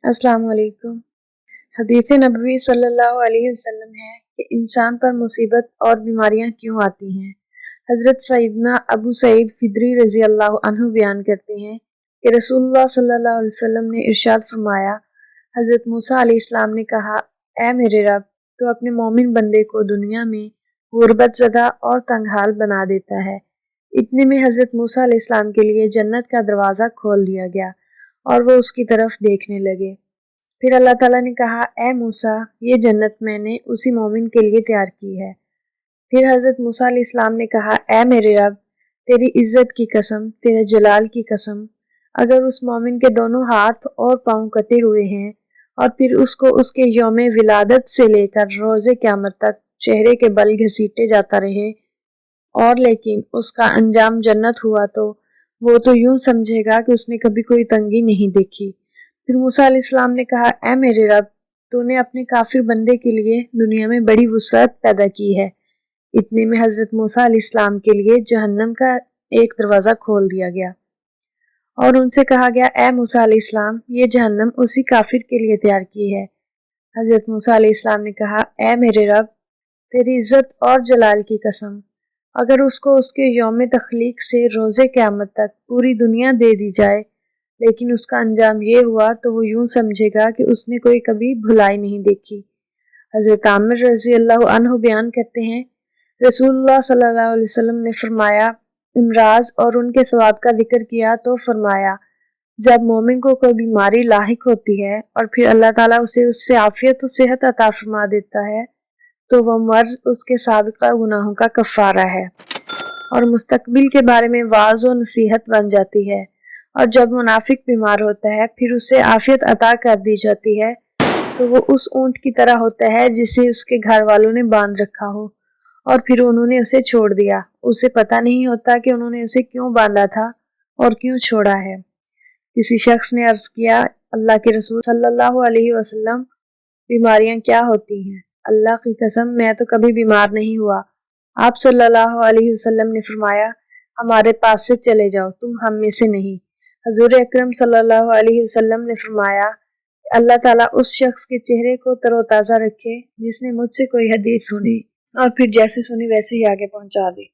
अस्सलाम वालेकुम। हदीस नबवी सल्लल्लाहु अलैहि वसल्लम है कि इंसान पर मुसीबत और बीमारियां क्यों आती हैं। हज़रत सईदना अबू सईद ख़ुदरी रज़ी अल्लाह अन्हु बयान करते हैं कि रसूलुल्लाह सल्लल्लाहु अलैहि वसल्लम ने इरशाद फरमाया, हज़रत मूसा अलैहिस्सलाम ने कहा, ऐ मेरे रब, तो अपने मोमिन बंदे को दुनिया में गुर्बत ज़दा और तंगहाल बना देता है। इतने में हज़रत मूसा अलैहिस्सलाम के लिए जन्नत का दरवाज़ा खोल दिया गया और वो उसकी तरफ देखने लगे। फिर अल्लाह ताला ने कहा, ए मूसा, ये जन्नत मैंने उसी मोमिन के लिए तैयार की है। फिर हज़रत मूसा अलैहिस्सलाम ने कहा, ए मेरे रब, तेरी इज़्ज़त की कसम, तेरे जलाल की कसम, अगर उस मोमिन के दोनों हाथ और पाँव कटे हुए हैं और फिर उसको उसके यौम विलादत से लेकर रोज़े क़यामत तक चेहरे के बल घसीटे जाता रहे और लेकिन उसका अंजाम जन्नत हुआ तो वो तो यूं समझेगा कि उसने कभी कोई तंगी नहीं देखी। फिर मूसा अलैहिस्सलाम ने कहा, ऐ मेरे रब, तूने अपने काफिर बंदे के लिए दुनिया में बड़ी वुसअत पैदा की है। इतने में हज़रत मूसा अलैहिस्सलाम के लिए जहन्नम का एक दरवाज़ा खोल दिया गया और उनसे कहा गया, ए मूसा अलैहिस्सलाम, ये जहन्नम उसी काफिर के लिए तैयार की है। हज़रत मूसा अलैहिस्सलाम ने कहा, ए मेरे रब, तेरी इज़्ज़त और जलाल की कसम, अगर उसको उसके यौम तख्लीक से रोज़े क़यामत तक पूरी दुनिया दे दी जाए लेकिन उसका अंजाम ये हुआ तो वो यूं समझेगा कि उसने कोई कभी भुलाई नहीं देखी। हज़रत आमिर रज़ी अल्लाह अन्हु बयान करते हैं, रसूलुल्लाह सल्लल्लाहु अलैहि वसल्लम ने फरमाया, इमराज और उनके सवाब का जिक्र किया तो फरमाया, जब मोमिन को कोई बीमारी लाहिक होती है और फिर अल्लाह ताला उसे उससे आफियत और सेहत अता फरमा देता है तो वह मर्ज उसके साबिक़ा गुनाहों का कफ़ारा है और मुस्तकबिल के बारे में वाज़ और नसीहत बन जाती है। और जब मुनाफिक बीमार होता है फिर उसे आफियत अता कर दी जाती है तो वो उस ऊंट की तरह होता है जिसे उसके घर वालों ने बांध रखा हो और फिर उन्होंने उसे छोड़ दिया। उसे पता नहीं होता कि उन्होंने उसे क्यों बांधा था और क्यों छोड़ा है। किसी शख्स ने अर्ज किया, अल्लाह के रसूल सल्लल्लाहु अलैहि वसल्लम, बीमारियां क्या होती हैं? अल्लाह की कसम, मैं तो कभी बीमार नहीं हुआ। आप सल्लल्लाहु अलैहि वसल्लम ने फरमाया, हमारे पास से चले जाओ, तुम हम में से नहीं। हजूर अकरम सल्लल्लाहु अलैहि वसल्लम ने फरमाया, अल्लाह ताला उस शख्स के चेहरे को तरोताज़ा रखे जिसने मुझसे कोई हदीस सुनी और फिर जैसे सुनी वैसे ही आगे पहुंचा दी।